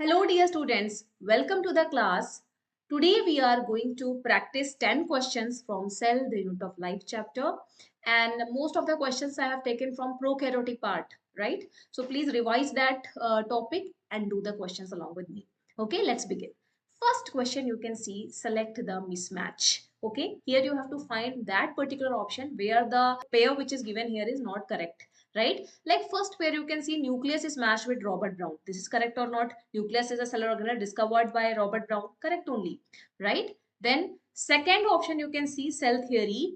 Hello dear students, welcome to the class. Today we are going to practice 10 questions from Cell, the Unit of Life chapter, and most of the questions I have taken from prokaryotic part, right? So please revise that topic and do the questions along with me. Okay, let's begin. First question you can see, select the mismatch. Okay, here you have to find that particular option where the pair which is given here is not correct, right? Like first where you can see nucleus is matched with Robert Brown. This is correct or not? Nucleus is a cellular organelle discovered by Robert Brown. Correct only, right? Then second option you can see cell theory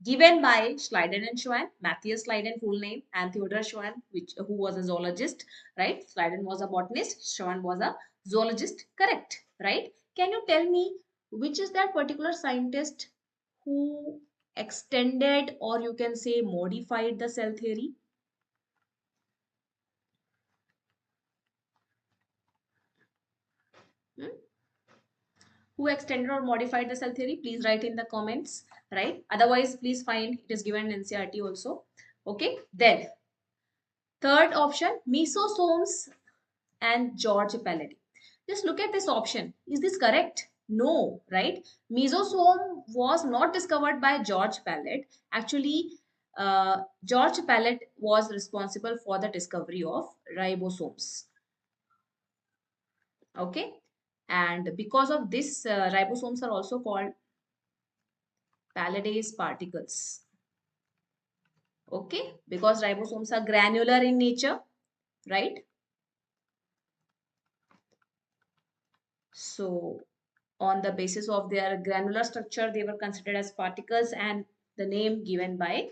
given by Schleiden and Schwann. Matthias Schleiden full name and Theodor Schwann who was a zoologist, right? Schleiden was a botanist, Schwann was a zoologist. Correct, right? Can you tell me which is that particular scientist who extended or you can say modified the cell theory? Hmm? Who extended or modified the cell theory? Please write in the comments, right? Otherwise, please find it is given in NCERT also. Okay. Then third option, mesosomes and George Palade. Just look at this option. Is this correct? No, right? Mesosome was not discovered by George Palade. Actually, George Palade was responsible for the discovery of ribosomes. Okay. And because of this, ribosomes are also called Paladase particles. Okay, because ribosomes are granular in nature, right? So, on the basis of their granular structure, they were considered as particles, and the name given by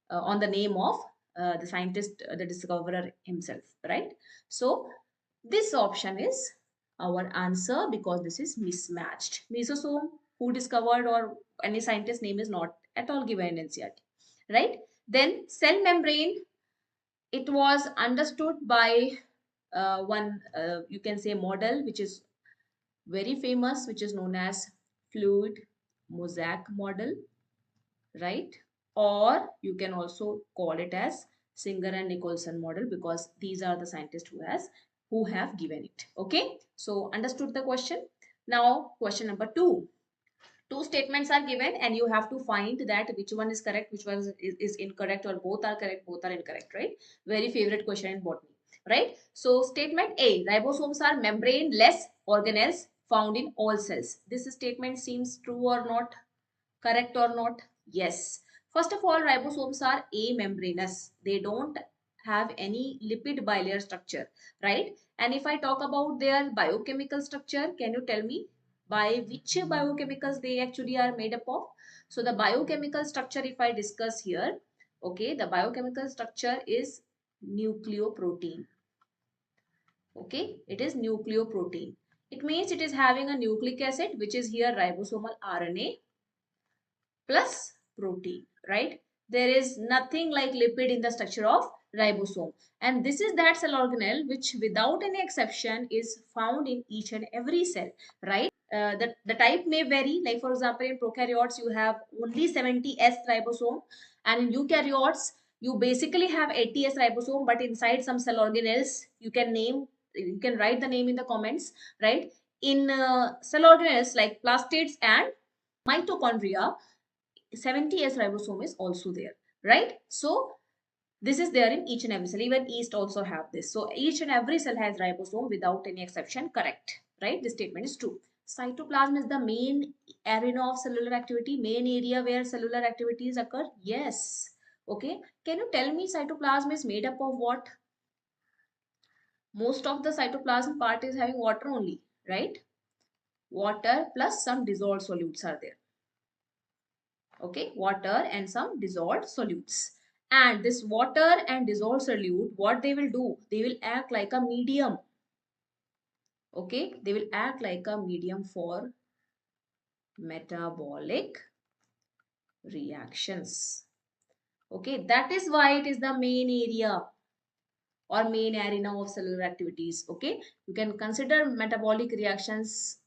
on the name of the scientist, the discoverer himself, right? So, this option is our answer because this is mismatched. Mesosome, who discovered, or any scientist name is not at all given in NCERT, right? Then cell membrane, it was understood by one you can say model which is very famous, which is known as fluid mosaic model, right? Or you can also call it as Singer and Nicholson model because these are the scientists who have given it. Okay, so understood the question. Now question number two statements are given and you have to find that which one is correct, which one is incorrect, or both are correct, both are incorrect, right? Very favorite question in botany, right? So statement A, ribosomes are membrane-less organelles found in all cells. This statement seems true or not? Correct or not? Yes. First of all, ribosomes are amembranous. They don't have any lipid bilayer structure, right? And if I talk about their biochemical structure, can you tell me by which biochemicals they actually are made up of? So the biochemical structure, if I discuss here, okay, the biochemical structure is nucleoprotein. Okay, it is nucleoprotein. It means it is having a nucleic acid, which is here ribosomal RNA plus protein, right? There is nothing like lipid in the structure of ribosome. And this is that cell organelle which without any exception is found in each and every cell, right? The type may vary. Like for example, in prokaryotes, you have only 70S ribosome. And in eukaryotes, you basically have 80S ribosome. But inside some cell organelles, you can write the name in the comments, right? In cell organelles like plastids and mitochondria, 70S ribosome is also there, right? So this is there in each and every cell. Even yeast also have this. So each and every cell has ribosome without any exception. Correct, right? This statement is true. Cytoplasm is the main arena of cellular activity, main area where cellular activities occur. Yes. Okay. Can you tell me cytoplasm is made up of what? Most of the cytoplasm part is having water only, right? Water plus some dissolved solutes are there. Okay, water and some dissolved solutes. And this water and dissolved solute, what they will do, they will act like a medium. Okay, they will act like a medium for metabolic reactions. Okay, that is why it is the main area or main arena of cellular activities. Okay, you can consider metabolic reactions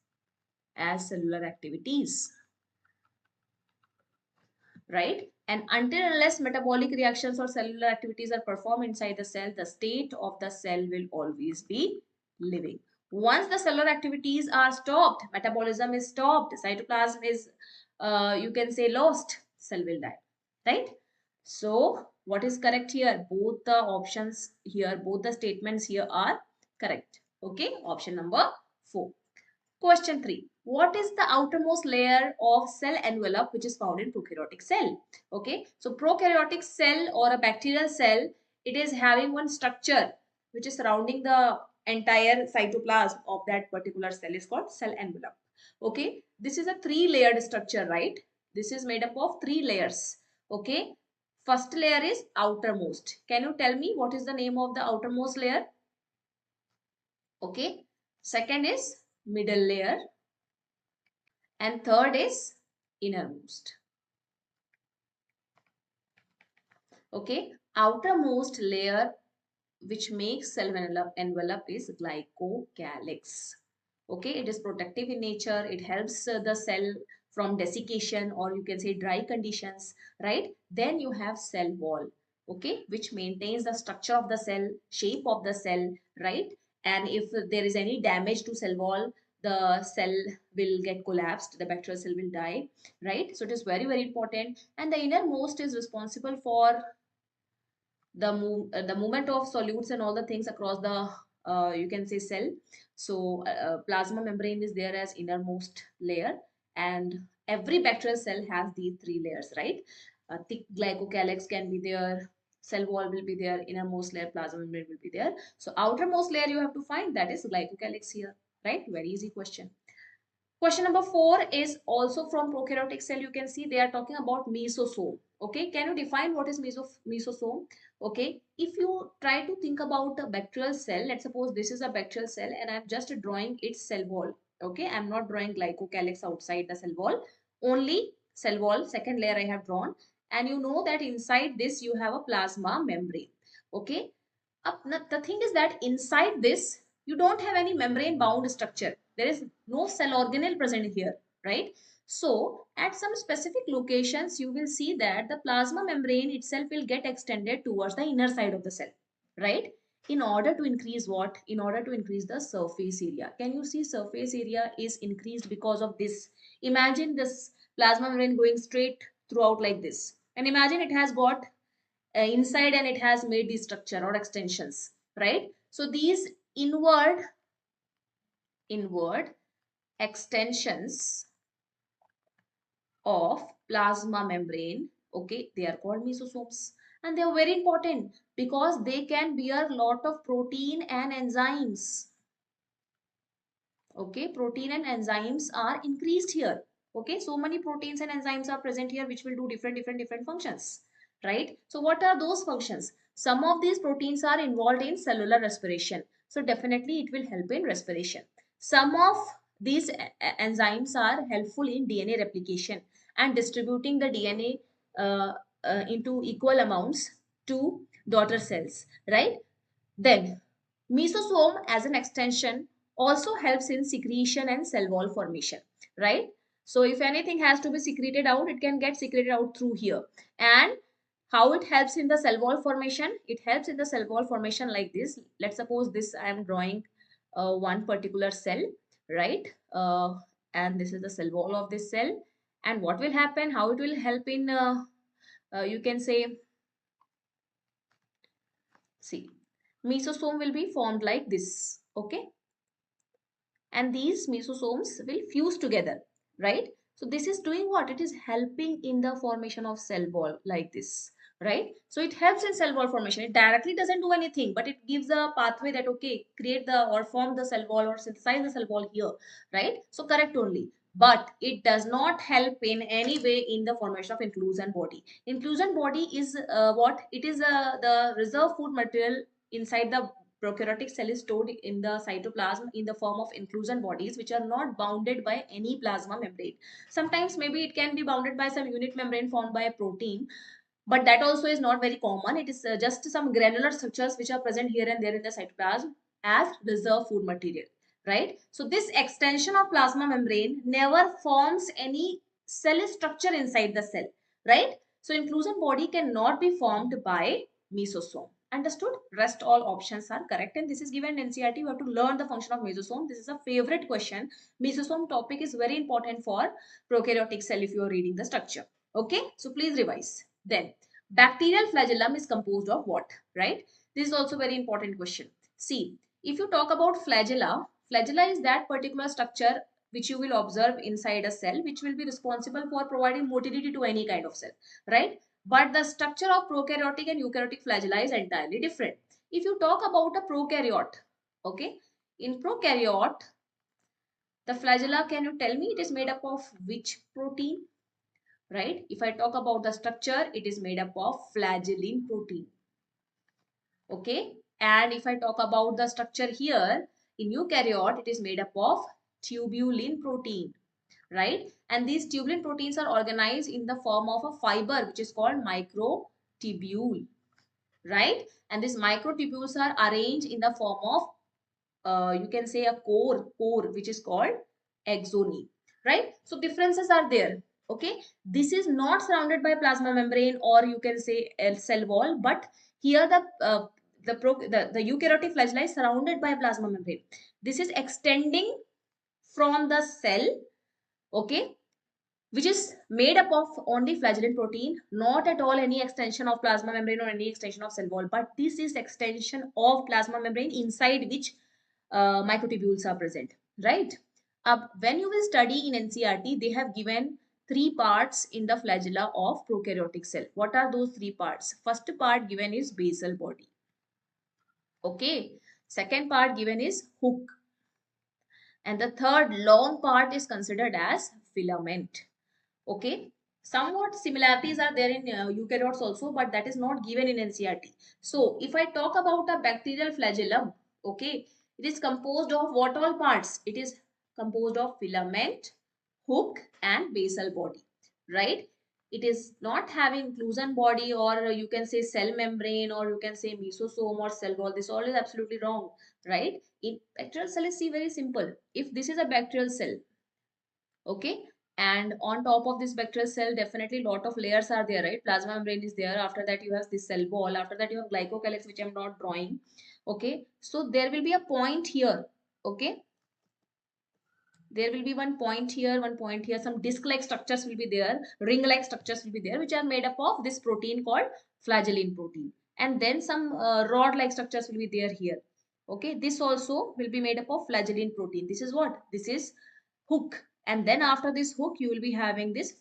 as cellular activities, right? And until unless metabolic reactions or cellular activities are performed inside the cell, the state of the cell will always be living. Once the cellular activities are stopped, metabolism is stopped, cytoplasm is, you can say, lost, cell will die, right? So what is correct here? Both the options here, both the statements here are correct. Okay, option number 4. Question 3. What is the outermost layer of cell envelope which is found in prokaryotic cell? Okay, so prokaryotic cell or a bacterial cell, it is having one structure which is surrounding the entire cytoplasm of that particular cell is called cell envelope. Okay, this is a 3-layered structure, right? This is made up of 3 layers. Okay, first layer is outermost. Can you tell me what is the name of the outermost layer? Okay, second is middle layer, and third is innermost. Okay, outermost layer which makes cell envelope is glycocalyx. Okay, it is protective in nature. It helps the cell from desiccation, or you can say dry conditions, right? Then you have cell wall, okay, which maintains the structure of the cell, shape of the cell, right? And if there is any damage to cell wall, the cell will get collapsed, the bacterial cell will die, right? So it is very, very important. And the innermost is responsible for the movement of solutes and all the things across the, you can say, cell. So plasma membrane is there as innermost layer, and every bacterial cell has these 3 layers, right? Thick glycocalyx can be there, cell wall will be there, innermost layer plasma membrane will be there. So outermost layer you have to find, that is glycocalyx here, right? Very easy question. Question number 4 is also from prokaryotic cell. You can see they are talking about mesosome. Okay, can you define what is mesosome? Okay, if you try to think about a bacterial cell, let's suppose this is a bacterial cell and I'm just drawing its cell wall. Okay, I'm not drawing glycocalyx outside the cell wall, only cell wall, second layer I have drawn. And you know that inside this you have a plasma membrane. Okay, the thing is that inside this, you don't have any membrane bound structure. There is no cell organelle present here, right? So at some specific locations, you will see that the plasma membrane itself will get extended towards the inner side of the cell, right? In order to increase what? In order to increase the surface area. Can you see surface area is increased because of this? Imagine this plasma membrane going straight throughout like this. And imagine it has got inside and it has made the structure or extensions, right? So these inward extensions of plasma membrane, okay, they are called mesosomes, and they are very important because they can bear lot of protein and enzymes. Okay, protein and enzymes are increased here. Okay, so many proteins and enzymes are present here which will do different functions, right? So what are those functions? Some of these proteins are involved in cellular respiration, so definitely it will help in respiration. Some of these enzymes are helpful in DNA replication and distributing the DNA into equal amounts to daughter cells, right? Then mesosome as an extension also helps in secretion and cell wall formation, right? So if anything has to be secreted out, it can get secreted out through here. And how it helps in the cell wall formation? It helps in the cell wall formation like this. Let's suppose this I am drawing one particular cell, right? And this is the cell wall of this cell. And what will happen? How it will help in, you can say, see, mesosome will be formed like this, okay? And these mesosomes will fuse together, right? So this is doing what? It is helping in the formation of cell wall like this, right? So it helps in cell wall formation. It directly doesn't do anything, but it gives a pathway that, okay, create the or form the cell wall or synthesize the cell wall here, right? So correct only. But it does not help in any way in the formation of inclusion body. Inclusion body is what? It is the reserve food material inside the prokaryotic cell is stored in the cytoplasm in the form of inclusion bodies which are not bounded by any plasma membrane. Sometimes maybe it can be bounded by some unit membrane formed by a protein, but that also is not very common. It is just some granular structures which are present here and there in the cytoplasm as reserve food material, right? So this extension of plasma membrane never forms any cell structure inside the cell, right? So inclusion body cannot be formed by mesosome. Understood? Rest all options are correct, and this is given in NCERT. You have to learn the function of mesosome. This is a favorite question. Mesosome topic is very important for prokaryotic cell if you are reading the structure. Okay, so please revise. Then bacterial flagellum is composed of what? Right? This is also very important question. See, if you talk about flagella is that particular structure which you will observe inside a cell, which will be responsible for providing motility to any kind of cell, right? But the structure of prokaryotic and eukaryotic flagella is entirely different. If you talk about a prokaryote, okay, in prokaryote, the flagella, can you tell me it is made up of which protein, right? If I talk about the structure, it is made up of flagellin protein, okay? And if I talk about the structure here, in eukaryote, it is made up of tubulin protein, right? And these tubulin proteins are organized in the form of a fiber which is called microtubule, right? And these microtubules are arranged in the form of you can say a core which is called axone, right? So differences are there. Okay, this is not surrounded by plasma membrane, or you can say a cell wall, but here the eukaryotic flagella is surrounded by plasma membrane. This is extending from the cell, okay, which is made up of only flagellin protein, not at all any extension of plasma membrane or any extension of cell wall, but this is extension of plasma membrane inside which microtubules are present, right? When you will study in NCERT, they have given three parts in the flagella of prokaryotic cell. What are those three parts? First part given is basal body. Okay. Second part given is hook. And the third long part is considered as filament. Okay, somewhat similarities are there in eukaryotes also, but that is not given in NCERT. So if I talk about a bacterial flagellum, okay, it is composed of what all parts? It is composed of filament, hook and basal body, right? It is not having inclusion body, or you can say cell membrane, or you can say mesosome or cell wall. This all is absolutely wrong, right? In bacterial cell is very simple. If this is a bacterial cell, okay, and on top of this bacterial cell, definitely lot of layers are there, right? Plasma membrane is there. After that you have this cell wall. After that you have glycocalyx, which I'm not drawing. Okay, so there will be a point here. Okay, there will be one point here, one point here. Some disc like structures will be there, ring like structures will be there, which are made up of this protein called flagellin protein. And then some rod like structures will be there here. Okay, this also will be made up of flagellin protein. This is what? This is hook. And then after this hook, you will be having this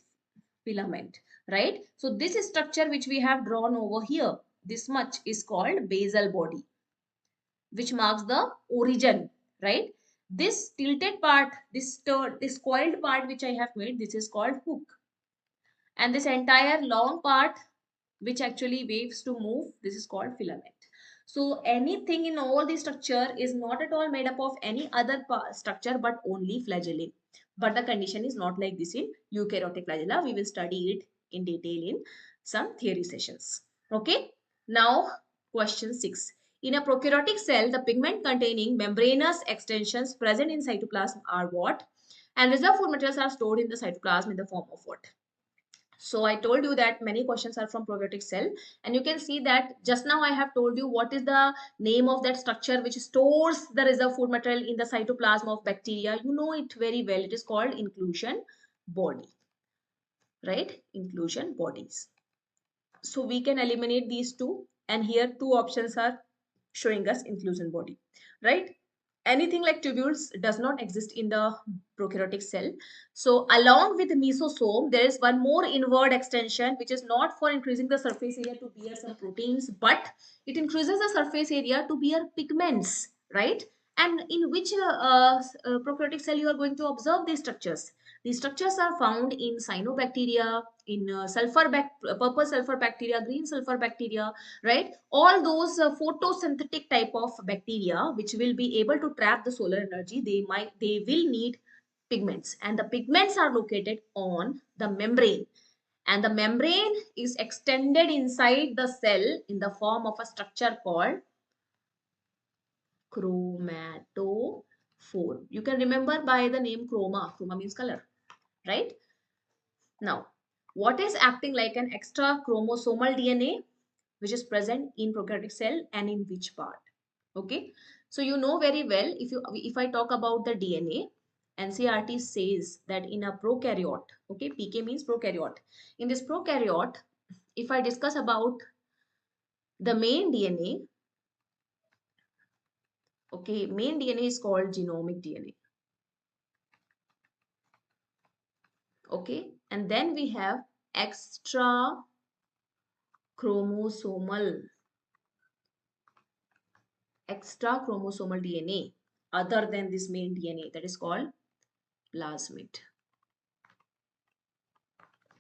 filament, right? So this is structure which we have drawn over here. This much is called basal body, which marks the origin, right? This tilted part, this coiled part which I have made, this is called hook. And this entire long part which actually waves to move, this is called filament. So anything in all the structure is not at all made up of any other structure but only flagellum. But the condition is not like this in eukaryotic flagella. We will study it in detail in some theory sessions. Okay. Now question 6. In a prokaryotic cell, the pigment containing membranous extensions present in cytoplasm are what? And reserve food materials are stored in the cytoplasm in the form of what? So I told you that many questions are from prokaryotic cell, and you can see that just now I have told you what is the name of that structure which stores the reserve food material in the cytoplasm of bacteria. You know it very well. It is called inclusion body, right? Inclusion bodies. So we can eliminate these two, and here two options are showing us inclusion body, right? Anything like tubules does not exist in the prokaryotic cell. So along with mesosome, there is one more inward extension which is not for increasing the surface area to bear some proteins, but it increases the surface area to bear pigments, right? And in which prokaryotic cell you are going to observe these structures? These structures are found in cyanobacteria, in purple sulfur bacteria, green sulfur bacteria, right? All those photosynthetic type of bacteria which will be able to trap the solar energy, they will need pigments, and the pigments are located on the membrane, and the membrane is extended inside the cell in the form of a structure called chromatophore. You can remember by the name chroma. Chroma means color, right? Now, what is acting like an extra chromosomal DNA? which is present in prokaryotic cell and in which part. Okay, so you know very well, if I talk about the DNA, NCERT says that in a prokaryote, okay, PK means prokaryote. In this prokaryote, if I discuss about the main DNA, okay, main DNA is called genomic DNA. Okay, and then we have extra chromosomal DNA other than this main DNA, that is called plasmid.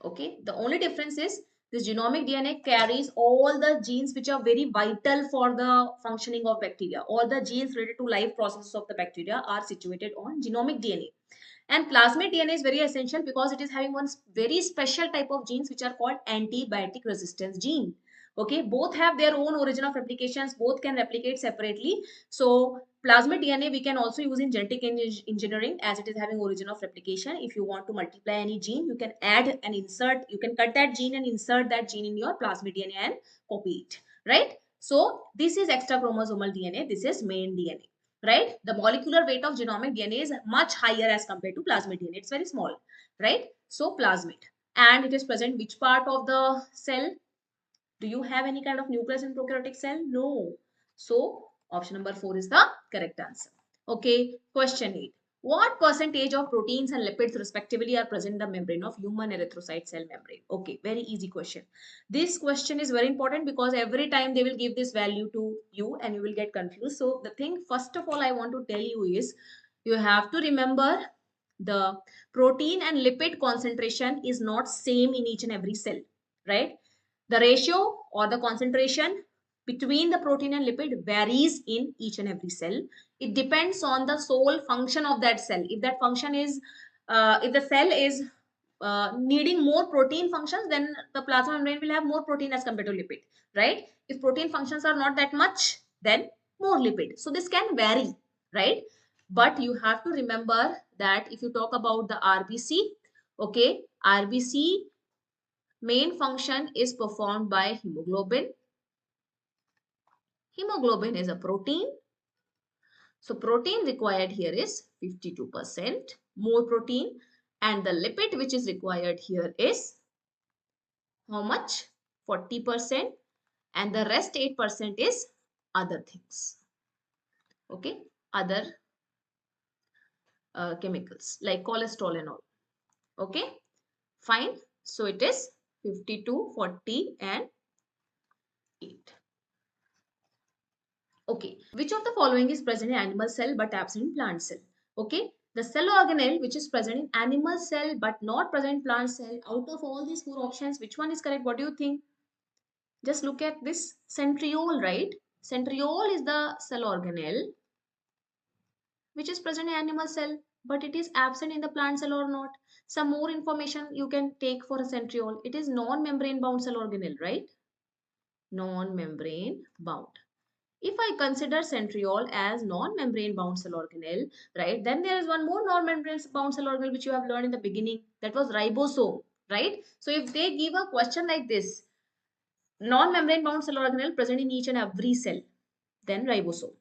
Okay, the only difference is this genomic DNA carries all the genes which are very vital for the functioning of bacteria. All the genes related to life processes of the bacteria are situated on genomic DNA. And plasmid DNA is very essential because it is having one very special type of genes which are called antibiotic resistance gene. Okay, both have their own origin of replications, both can replicate separately. So plasmid DNA we can also use in genetic engineering as it is having origin of replication. If you want to multiply any gene, you can add and insert, you can cut that gene and insert that gene in your plasmid DNA and copy it, right? So this is extra chromosomal DNA, this is main DNA, right? The molecular weight of genomic DNA is much higher as compared to plasmid DNA. It's very small, right? So plasmid, and it is present which part of the cell? Do you have any kind of nucleus in prokaryotic cell? No. So option number 4 is the correct answer. Okay, question 8. What percentage of proteins and lipids respectively are present in the membrane of human erythrocyte cell membrane? Okay, very easy question. This question is very important because every time they will give this value to you and you will get confused. So the thing first of all I want to tell you is you have to remember the protein and lipid concentration is not same in each and every cell, right? The ratio or the concentration between the protein and lipid varies in each and every cell. It depends on the sole function of that cell. If that function is, if the cell is needing more protein functions, then the plasma membrane will have more protein as compared to lipid, right? If protein functions are not that much, then more lipid. So this can vary, right? But you have to remember that if you talk about the RBC, okay, RBC main function is performed by hemoglobin. Hemoglobin is a protein. So protein required here is 52% more protein, and the lipid which is required here is how much? 40%, and the rest 8% is other things. Okay, other chemicals like cholesterol and all. Okay, fine. So it is 52, 40 and 8. Okay, which of the following is present in animal cell but absent in plant cell? Okay, the cell organelle which is present in animal cell but not present in plant cell, out of all these 4 options, which one is correct? What do you think? Just look at this centriole, right? Centriole is the cell organelle which is present in animal cell but it is absent in the plant cell or not. Some more information you can take for a centriole. It is non-membrane bound cell organelle, right? Non-membrane bound. If I consider centriole as non-membrane bound cell organelle, right, then there is one more non-membrane bound cell organelle which you have learned in the beginning, that was ribosome, right? So if they give a question like this, non-membrane bound cell organelle present in each and every cell, then ribosome.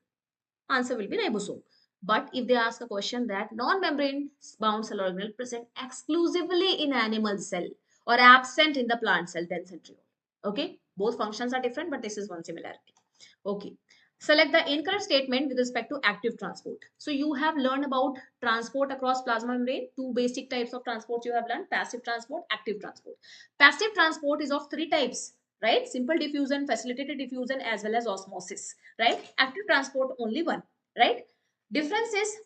Answer will be ribosome. But if they ask a question that non-membrane bound cell organelle present exclusively in animal cell or absent in the plant cell, then centriole. Okay, both functions are different, but this is one similarity. Okay, select the incorrect statement with respect to active transport. So you have learned about transport across plasma membrane. 2 basic types of transport you have learned: passive transport, active transport. Passive transport is of 3 types, right? Simple diffusion, facilitated diffusion, as well as osmosis, right? Active transport only one, right? Difference is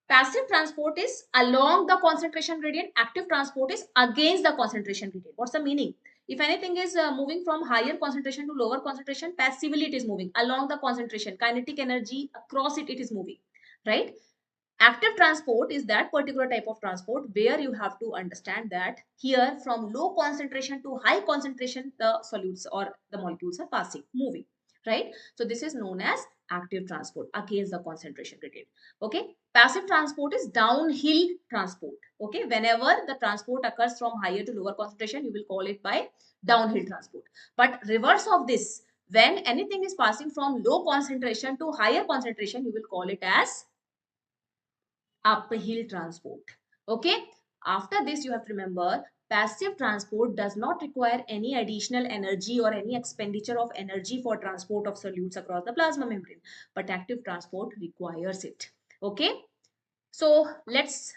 passive transport is along the concentration gradient, active transport is against the concentration gradient. What's the meaning? If anything is moving from higher concentration to lower concentration, passively it is moving along the concentration. Kinetic energy across it, it is moving, right? Active transport is that particular type of transport where you have to understand that here from low concentration to high concentration, the solutes or the molecules are passing, moving, right? So this is known as active transport against the concentration gradient. Okay, passive transport is downhill transport. Okay, whenever the transport occurs from higher to lower concentration, you will call it by downhill transport. But reverse of this, When anything is passing from low concentration to higher concentration, you will call it as uphill transport. Okay. After this, you have to remember passive transport does not require any additional energy or any expenditure of energy for transport of solutes across the plasma membrane, but active transport requires it. Okay. So let's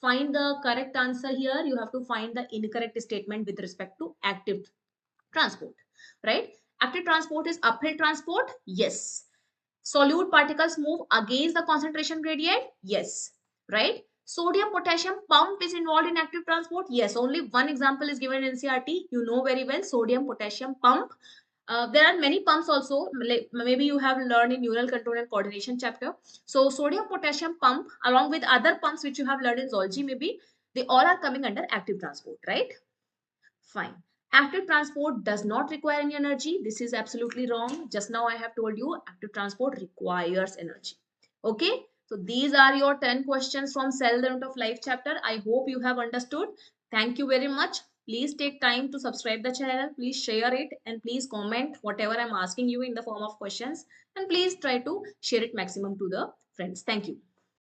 find the correct answer here. You have to find the incorrect statement with respect to active transport, right? Active transport is uphill transport. Yes. Solute particles move against the concentration gradient. Yes. Right? Sodium potassium pump is involved in active transport. Yes. Only one example is given in NCERT. You know very well, sodium potassium pump. There are many pumps also. Maybe you have learned in neural control and coordination chapter. So sodium potassium pump along with other pumps which you have learned in zoology, maybe they all are coming under active transport, right? Fine. Active transport does not require any energy. This is absolutely wrong. Just now I have told you active transport requires energy. Okay. So these are your 10 questions from Cell Element of Life chapter. I hope you have understood. Thank you very much. Please take time to subscribe the channel. Please share it and please comment whatever I'm asking you in the form of questions. And please try to share it maximum to the friends. Thank you.